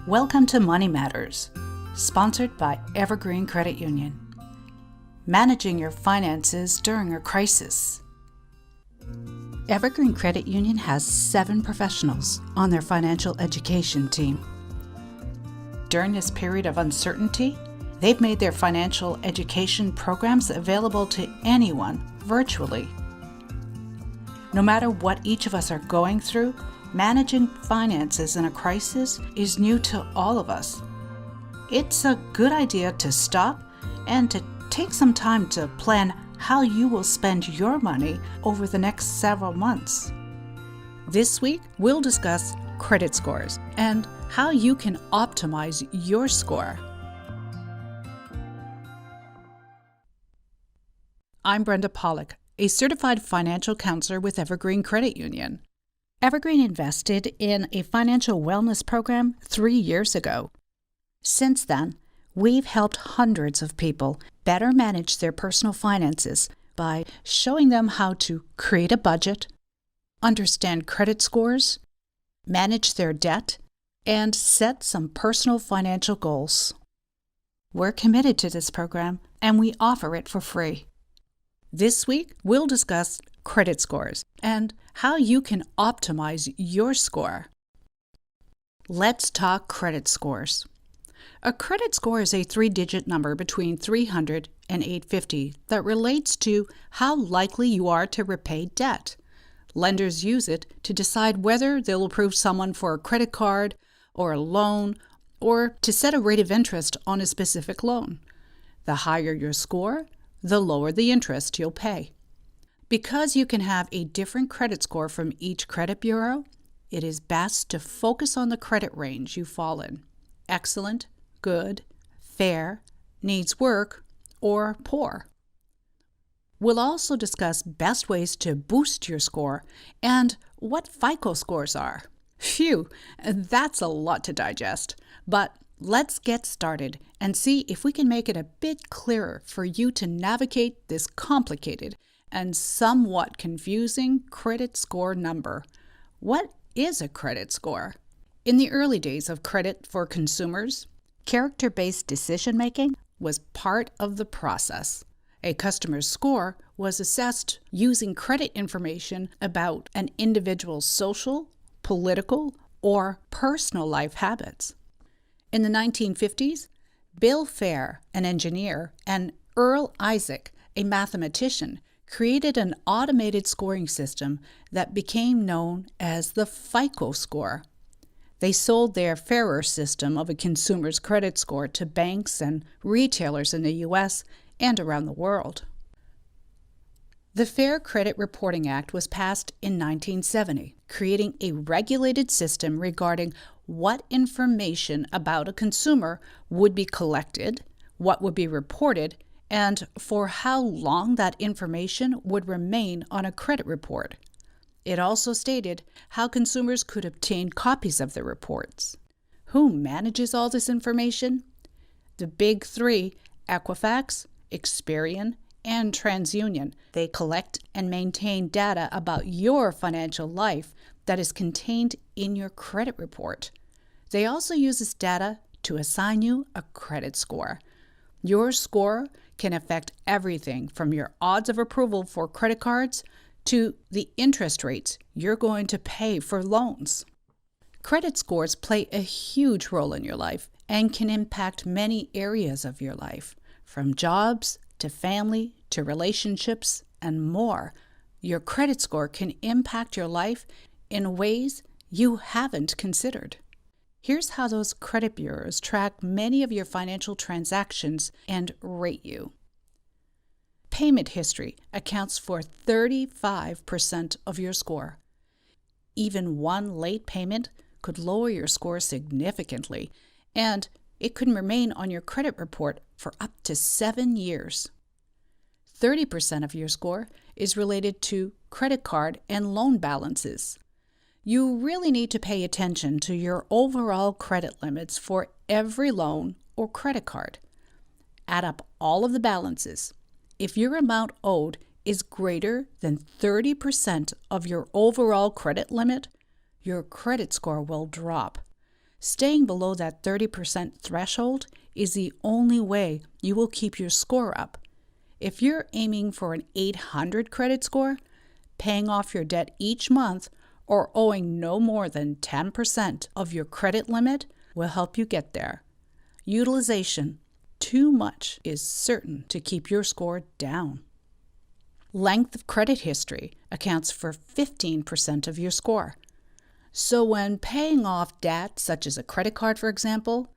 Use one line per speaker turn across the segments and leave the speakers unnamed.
Welcome to Money Matters, sponsored by Evergreen Credit Union. Managing your finances during a crisis. Evergreen Credit Union has 7 professionals on their financial education team. During this period of uncertainty, they've made their financial education programs available to anyone virtually. No matter what each of us are going through, managing finances in a crisis is new to all of us. It's a good idea to stop and to take some time to plan how you will spend your money over the next several months. This week, we'll discuss credit scores and how you can optimize your score. I'm Brenda Pollock, a certified financial counselor with Evergreen Credit Union. Evergreen invested in a financial wellness program 3 years ago. Since then, we've helped hundreds of people better manage their personal finances by showing them how to create a budget, understand credit scores, manage their debt, and set some personal financial goals. We're committed to this program, and we offer it for free. This week, we'll discuss credit scores and how you can optimize your score. Let's talk credit scores. A credit score is a 3-digit number between 300 and 850 that relates to how likely you are to repay debt. Lenders use it to decide whether they'll approve someone for a credit card or a loan, or to set a rate of interest on a specific loan. The higher your score, the lower the interest you'll pay. Because you can have a different credit score from each credit bureau, it is best to focus on the credit range you fall in: excellent, good, fair, needs work, or poor. We'll also discuss best ways to boost your score and what FICO scores are. Phew, that's a lot to digest, but let's get started and see if we can make it a bit clearer for you to navigate this complicated and somewhat confusing credit score number. What is a credit score? In the early days of credit for consumers, character-based decision-making was part of the process. A customer's score was assessed using credit information about an individual's social, political, or personal life habits. In the 1950s, Bill Fair, an engineer, and Earl Isaac, a mathematician, created an automated scoring system that became known as the FICO score. They sold their fairer system of a consumer's credit score to banks and retailers in the U.S. and around the world. The Fair Credit Reporting Act was passed in 1970, creating a regulated system regarding what information about a consumer would be collected, what would be reported, and for how long that information would remain on a credit report. It also stated how consumers could obtain copies of the reports. Who manages all this information? The big 3, Equifax, Experian, and TransUnion. They collect and maintain data about your financial life that is contained in your credit report. They also use this data to assign you a credit score. Your score can affect everything from your odds of approval for credit cards to the interest rates you're going to pay for loans. Credit scores play a huge role in your life and can impact many areas of your life, from jobs to family to relationships and more. Your credit score can impact your life in ways you haven't considered. Here's how those credit bureaus track many of your financial transactions and rate you. Payment history accounts for 35% of your score. Even one late payment could lower your score significantly, and it could remain on your credit report for up to 7 years. 30% of your score is related to credit card and loan balances. You really need to pay attention to your overall credit limits for every loan or credit card. Add up all of the balances. If your amount owed is greater than 30% of your overall credit limit, your credit score will drop. Staying below that 30% threshold is the only way you will keep your score up. If you're aiming for an 800 credit score, paying off your debt each month or owing no more than 10% of your credit limit will help you get there. Utilization, too much, is certain to keep your score down. Length of credit history accounts for 15% of your score. So when paying off debt, such as a credit card, for example,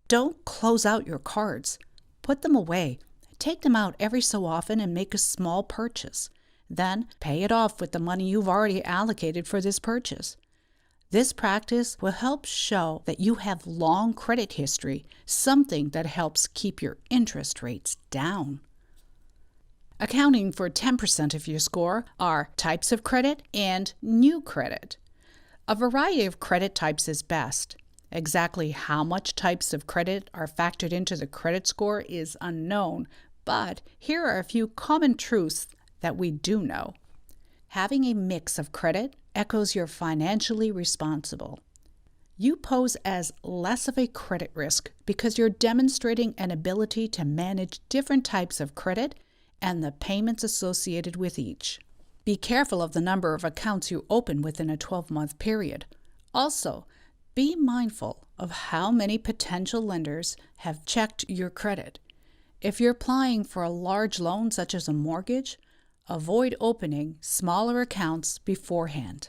don't close out your cards. Put them away. Take them out every so often and make a small purchase. Then pay it off with the money you've already allocated for this purchase. This practice will help show that you have long credit history, something that helps keep your interest rates down. Accounting for 10% of your score are types of credit and new credit. A variety of credit types is best. Exactly how much types of credit are factored into the credit score is unknown, but here are a few common truths that we do know. Having a mix of credit echoes you're financially responsible. You pose as less of a credit risk because you're demonstrating an ability to manage different types of credit and the payments associated with each. Be careful of the number of accounts you open within a 12-month period. Also, be mindful of how many potential lenders have checked your credit. If you're applying for a large loan such as a mortgage, avoid opening smaller accounts beforehand.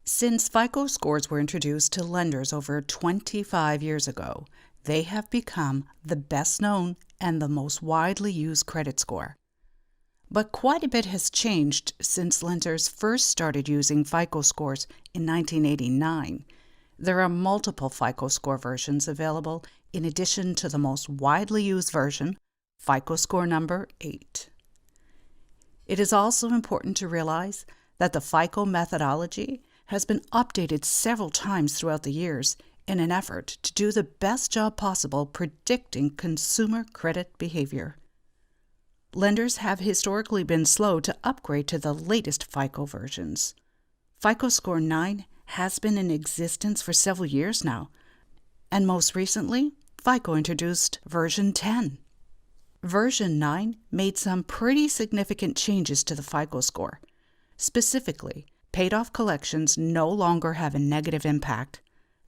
Since FICO scores were introduced to lenders over 25 years ago, they have become the best known and the most widely used credit score. But quite a bit has changed since lenders first started using FICO scores in 1989. There are multiple FICO score versions available in addition to the most widely used version, FICO score number 8. It is also important to realize that the FICO methodology has been updated several times throughout the years in an effort to do the best job possible predicting consumer credit behavior. Lenders have historically been slow to upgrade to the latest FICO versions. FICO Score 9 has been in existence for several years now, and most recently, FICO introduced version 10. Version 9 made some pretty significant changes to the FICO score. Specifically, paid-off collections no longer have a negative impact.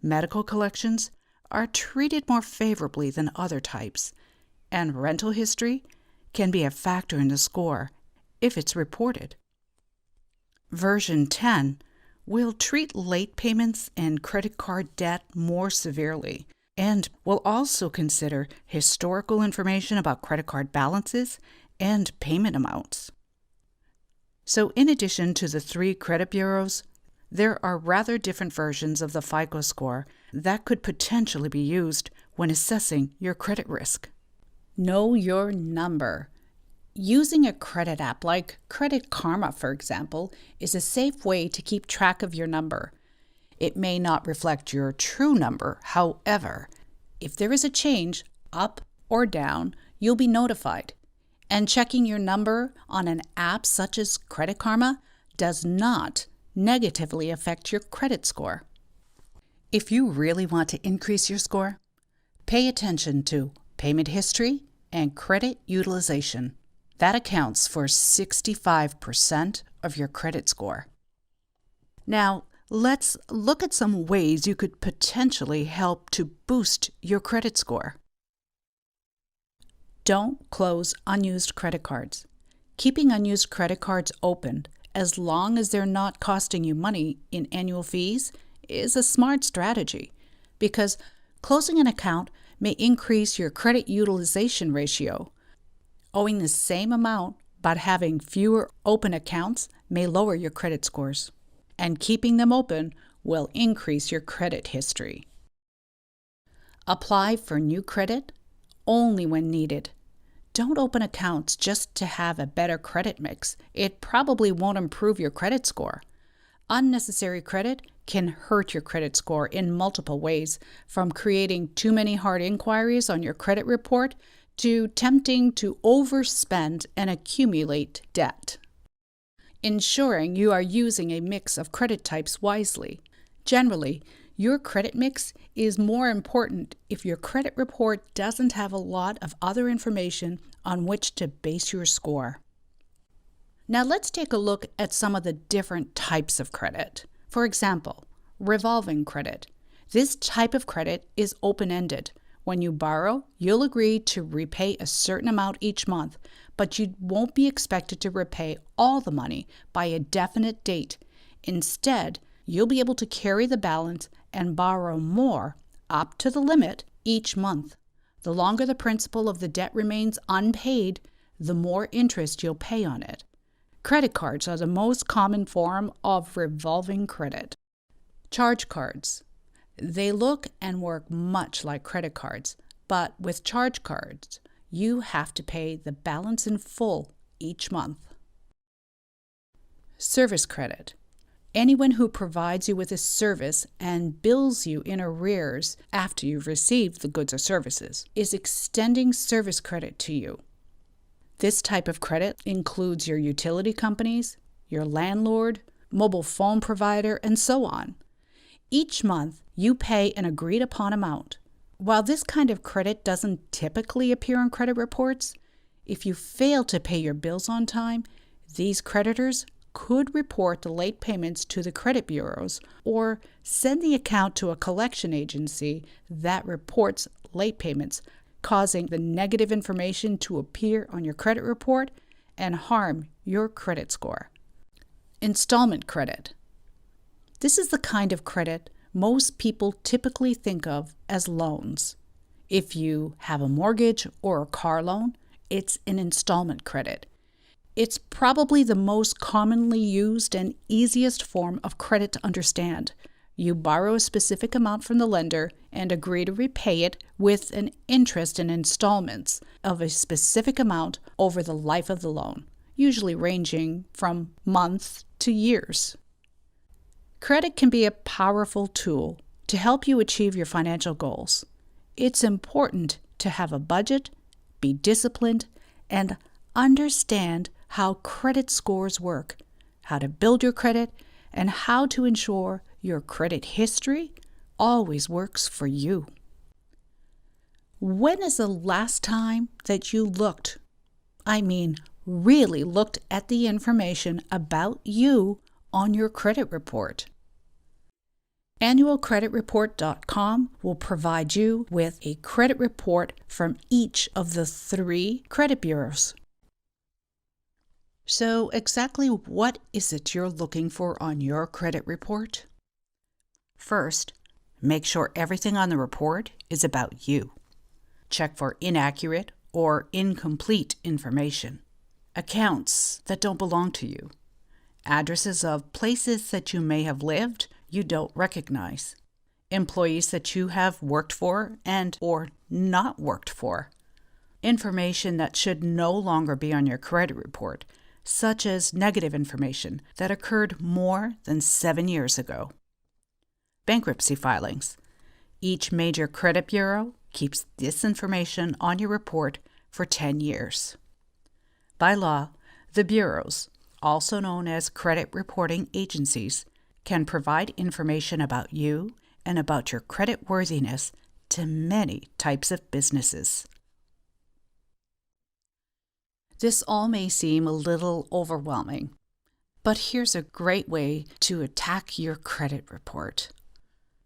Medical collections are treated more favorably than other types, and rental history can be a factor in the score if it's reported. Version 10 will treat late payments and credit card debt more severely and will also consider historical information about credit card balances and payment amounts. So in addition to the 3 credit bureaus, there are rather different versions of the FICO score that could potentially be used when assessing your credit risk. Know your number. Using a credit app like Credit Karma, for example, is a safe way to keep track of your number. It may not reflect your true number. However, if there is a change, up or down, you'll be notified. And checking your number on an app such as Credit Karma does not negatively affect your credit score. If you really want to increase your score, pay attention to payment history and credit utilization. That accounts for 65% of your credit score. Now, let's look at some ways you could potentially help to boost your credit score. Don't close unused credit cards. Keeping unused credit cards open, as long as they're not costing you money in annual fees, is a smart strategy, because closing an account may increase your credit utilization ratio. Owing the same amount but having fewer open accounts may lower your credit scores, and keeping them open will increase your credit history. Apply for new credit only when needed. Don't open accounts just to have a better credit mix. It probably won't improve your credit score. Unnecessary credit can hurt your credit score in multiple ways, from creating too many hard inquiries on your credit report to tempting to overspend and accumulate debt. Ensuring you are using a mix of credit types wisely. Generally, Your credit mix is more important if your credit report doesn't have a lot of other information on which to base your score. Now let's take a look at some of the different types of credit. For example, revolving credit. This type of credit is open-ended. When you borrow, you'll agree to repay a certain amount each month, but you won't be expected to repay all the money by a definite date. Instead, you'll be able to carry the balance and borrow more, up to the limit, each month. The longer the principal of the debt remains unpaid, the more interest you'll pay on it. Credit cards are the most common form of revolving credit. Charge cards. They look and work much like credit cards, but with charge cards, you have to pay the balance in full each month. Service credit. Anyone who provides you with a service and bills you in arrears after you've received the goods or services is extending service credit to you. This type of credit includes your utility companies, your landlord, mobile phone provider, and so on. Each month, you pay an agreed-upon amount. While this kind of credit doesn't typically appear on credit reports, if you fail to pay your bills on time, these creditors could report the late payments to the credit bureaus or send the account to a collection agency that reports late payments, causing the negative information to appear on your credit report and harm your credit score. Installment credit. This is the kind of credit most people typically think of as loans. If you have a mortgage or a car loan, it's an installment credit. It's probably the most commonly used and easiest form of credit to understand. You borrow a specific amount from the lender and agree to repay it with an interest in installments of a specific amount over the life of the loan, usually ranging from months to years. Credit can be a powerful tool to help you achieve your financial goals. It's important to have a budget, be disciplined, and understand how credit scores work, how to build your credit, and how to ensure your credit history always works for you. When is the last time that you really looked at the information about you on your credit report? Annualcreditreport.com will provide you with a credit report from each of the 3 credit bureaus. So exactly what is it you're looking for on your credit report? First, make sure everything on the report is about you. Check for inaccurate or incomplete information. Accounts that don't belong to you. Addresses of places that you may have lived you don't recognize. Employees that you have worked for and or not worked for. Information that should no longer be on your credit report, such as negative information that occurred more than 7 years ago. Bankruptcy filings. Each major credit bureau keeps this information on your report for 10 years. By law, the bureaus, also known as credit reporting agencies, can provide information about you and about your credit worthiness to many types of businesses. This all may seem a little overwhelming, but here's a great way to attack your credit report.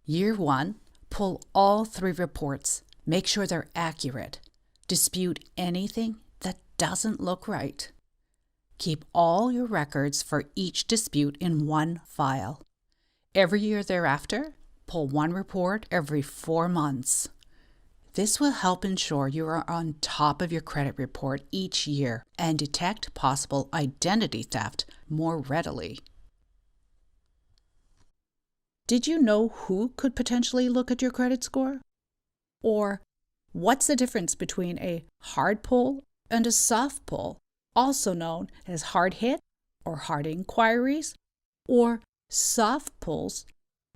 Year 1, pull all 3 reports. Make sure they're accurate. Dispute anything that doesn't look right. Keep all your records for each dispute in one file. Every year thereafter, pull 1 report every 4 months. This will help ensure you are on top of your credit report each year and detect possible identity theft more readily. Did you know who could potentially look at your credit score? Or what's the difference between a hard pull and a soft pull, also known as hard hit or hard inquiries, or soft pulls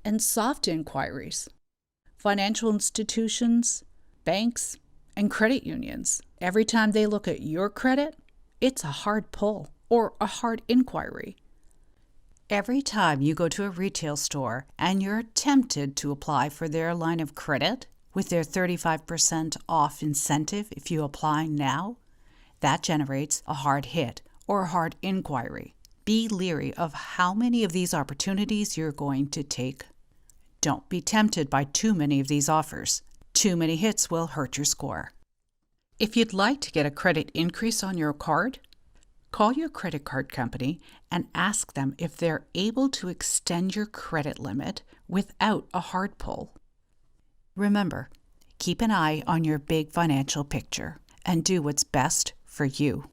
and soft inquiries? Financial institutions, banks, and credit unions, every time they look at your credit, it's a hard pull or a hard inquiry. Every time you go to a retail store and you're tempted to apply for their line of credit with their 35% off incentive if you apply now, that generates a hard hit or a hard inquiry. Be leery of how many of these opportunities you're going to take. Don't be tempted by too many of these offers. Too many hits will hurt your score. If you'd like to get a credit increase on your card, call your credit card company and ask them if they're able to extend your credit limit without a hard pull. Remember, keep an eye on your big financial picture and do what's best for you.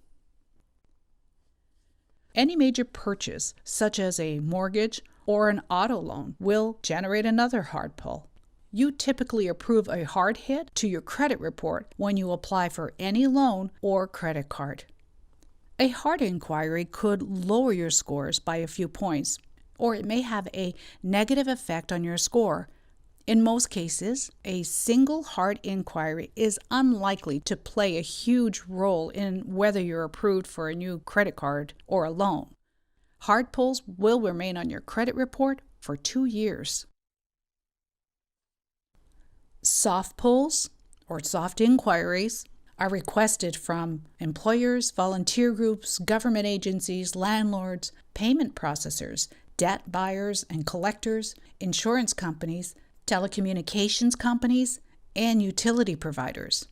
Any major purchase, such as a mortgage or an auto loan, will generate another hard pull. You typically approve a hard hit to your credit report when you apply for any loan or credit card. A hard inquiry could lower your scores by a few points, or it may have a negative effect on your score. In most cases, a single hard inquiry is unlikely to play a huge role in whether you're approved for a new credit card or a loan. Hard pulls will remain on your credit report for 2 years. Soft pulls, or soft inquiries, are requested from employers, volunteer groups, government agencies, landlords, payment processors, debt buyers and collectors, insurance companies, telecommunications companies, and utility providers.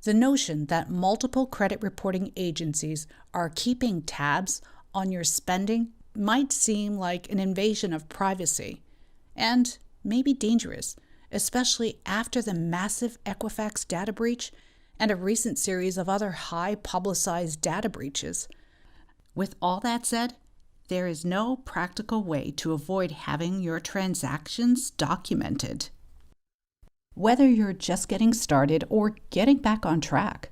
The notion that multiple credit reporting agencies are keeping tabs on your spending might seem like an invasion of privacy and may be dangerous, especially after the massive Equifax data breach and a recent series of other high-publicized data breaches. With all that said, there is no practical way to avoid having your transactions documented. Whether you're just getting started or getting back on track,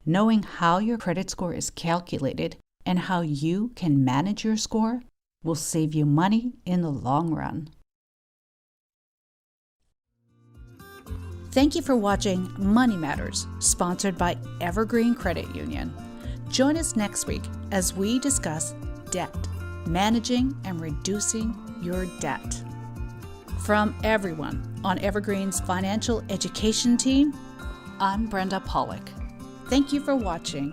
knowing how your credit score is calculated and how you can manage your score will save you money in the long run. Thank you for watching Money Matters, sponsored by Evergreen Credit Union. Join us next week as we discuss debt, managing and reducing your debt. From everyone on Evergreen's financial education team, I'm Brenda Pollock. Thank you for watching